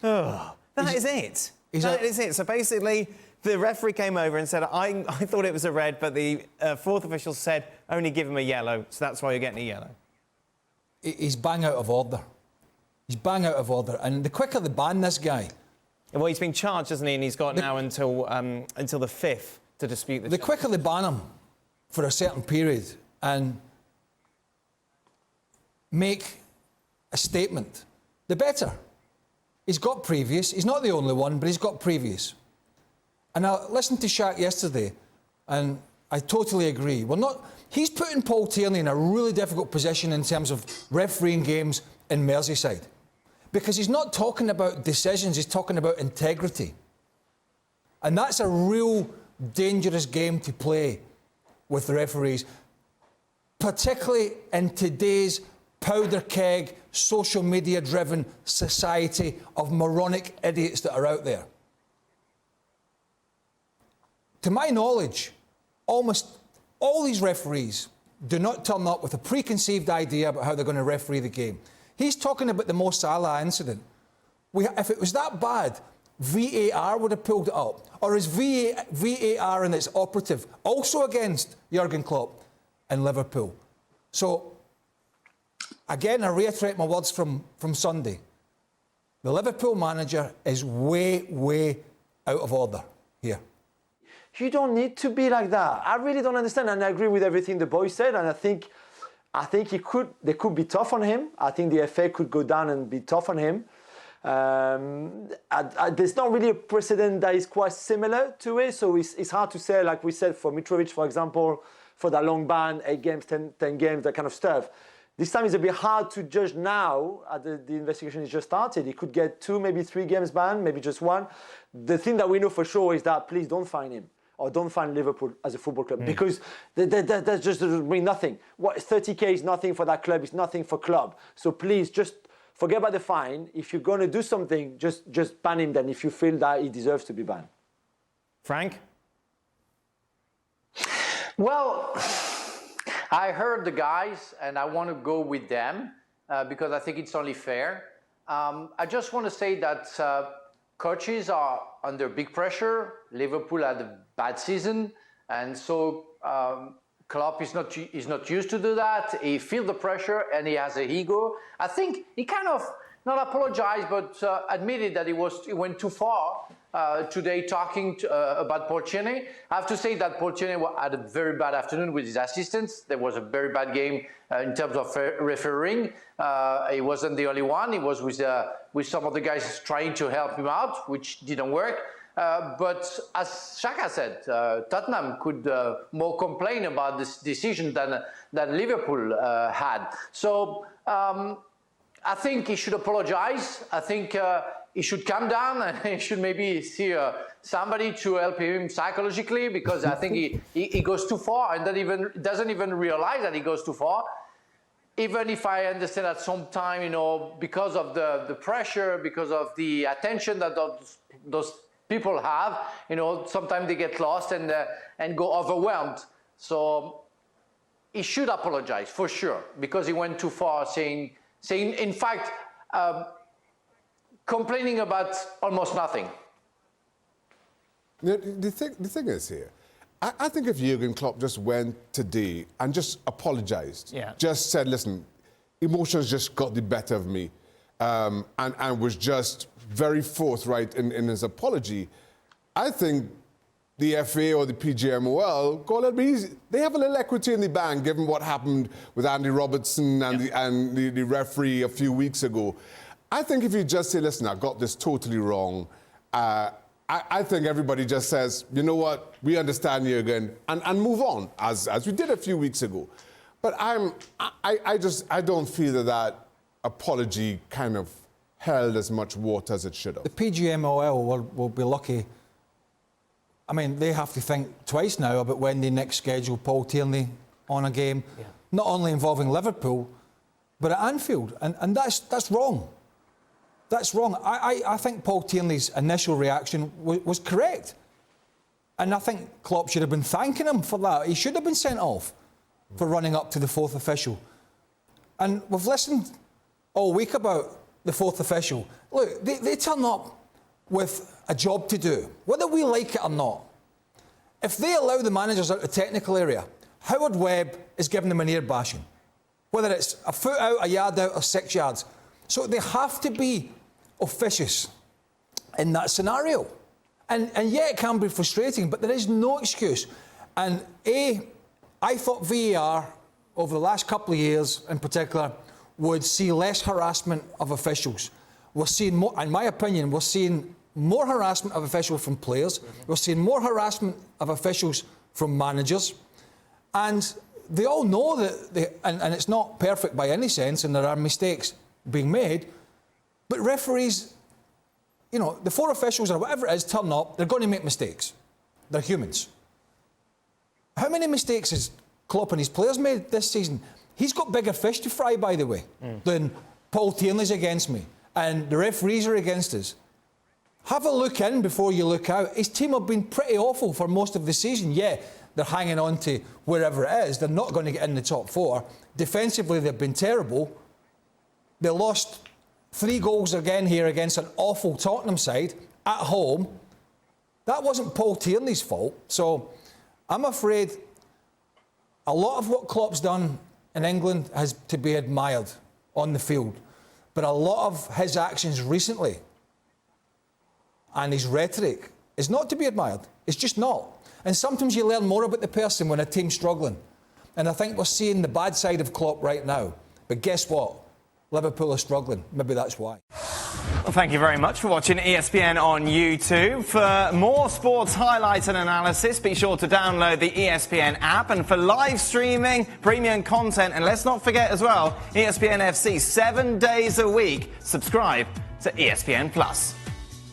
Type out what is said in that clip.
Oh, that is it. That is it. So basically, the referee came over and said, I thought it was a red, but the fourth official said, only give him a yellow, so that's why you're getting a yellow. He's bang out of order. He's bang out of order. And the quicker they ban this guy... Well, he's been charged, hasn't he? And he's got now until the 5th to dispute the charge. Quicker they ban him for a certain period and make a statement, the better. He's got previous. He's not the only one, but he's got previous. And I listened to Shaq yesterday, and I totally agree. He's putting Paul Tierney in a really difficult position in terms of refereeing games in Merseyside. Because he's not talking about decisions, he's talking about integrity. And that's a real dangerous game to play with the referees, particularly in today's powder keg, social media-driven society of moronic idiots that are out there. To my knowledge, almost all these referees do not turn up with a preconceived idea about how they're going to referee the game. He's talking about the Mo Salah incident. If it was that bad, VAR would have pulled it up. Or is VAR and its operative also against Jurgen Klopp and Liverpool? So, again, I reiterate my words from Sunday. The Liverpool manager is way out of order here. You don't need to be like that. I really don't understand, and I agree with everything the boy said, and I think they could be tough on him. I think the FA could go down and be tough on him. There's not really a precedent that is quite similar to it, so it's hard to say, like we said, for Mitrovic, for example, for that long ban, 8 games, 10 games, that kind of stuff. This time it's a bit hard to judge now. The investigation is just started. He could get 2, maybe 3 games banned, maybe just 1. The thing that we know for sure is that please don't fine him. Or don't find Liverpool as a football club, because that just doesn't mean nothing. 30k is nothing for that club, it's nothing for club. So please just forget about the fine. If you're going to do something, just ban him then if you feel that he deserves to be banned. Frank? Well, I heard the guys and I want to go with them because I think it's only fair. I just want to say that coaches are under big pressure. Liverpool had a bad season, and so Klopp is not used to do that. He feels the pressure and he has an ego. I think he kind of not apologized, but admitted that he went too far today talking about Paul Tierney. I have to say that Paul Tierney had a very bad afternoon with his assistants. There was a very bad game in terms of refereeing. He wasn't the only one. He was with some of the guys trying to help him out, which didn't work. But as Xhaka said, Tottenham could more complain about this decision than Liverpool had. So I think he should apologize. I think he should calm down and he should maybe see somebody to help him psychologically, because I think he goes too far and doesn't even realize that he goes too far. Even if I understand at some time, because of the pressure, because of the attention that those people have, sometimes they get lost and go overwhelmed. So he should apologize for sure, because he went too far, saying in fact, complaining about almost nothing. The thing is here, I think if Jurgen Klopp just went today and just apologized, just said, listen, emotions just got the better of me, and was just very forthright in his apology, I think the FA or the PGMOL go a little bit easy. They have a little equity in the bank, given what happened with Andy Robertson and the referee a few weeks ago. I think if you just say, listen, I got this totally wrong, I think everybody just says, you know what, we understand you again, and move on, as we did a few weeks ago. But I don't feel that apology kind of held as much water as it should have. The PGMOL will be lucky. I mean, they have to think twice now about when they next schedule Paul Tierney on a game, not only involving Liverpool, but at Anfield. And that's wrong. That's wrong. I think Paul Tierney's initial reaction was correct. And I think Klopp should have been thanking him for that. He should have been sent off for running up to the fourth official. And we've listened all week about the fourth official. Look, they turn up with a job to do, whether we like it or not. If they allow the managers out of the technical area, Howard Webb is giving them an ear bashing, whether it's a foot out, a yard out, or 6 yards. So they have to be officious in that scenario. And yeah, it can be frustrating, but there is no excuse. And I thought VAR, over the last couple of years in particular, would see less harassment of officials. We're seeing more, in my opinion, we're seeing more harassment of officials from players. We're seeing more harassment of officials from managers. And they all know that, and it's not perfect by any sense, and there are mistakes being made, but referees, you know, the 4 officials or whatever it is turn up, they're going to make mistakes. They're humans. How many mistakes has Klopp and his players made this season? He's got bigger fish to fry, by the way, than Paul Tierney's against me, and the referees are against us. Have a look in before you look out. His team have been pretty awful for most of the season. Yeah, they're hanging on to wherever it is. They're not going to get in the top 4. Defensively, they've been terrible. They lost 3 goals again here against an awful Tottenham side at home. That wasn't Paul Tierney's fault. So I'm afraid a lot of what Klopp's done in England has to be admired on the field. But a lot of his actions recently and his rhetoric is not to be admired. It's just not. And sometimes you learn more about the person when a team's struggling. And I think we're seeing the bad side of Klopp right now. But guess what? Liverpool are struggling. Maybe that's why. Well, thank you very much for watching ESPN on YouTube. For more sports highlights and analysis, be sure to download the ESPN app. And for live streaming, premium content, and let's not forget as well, ESPN FC 7 days a week. Subscribe to ESPN Plus.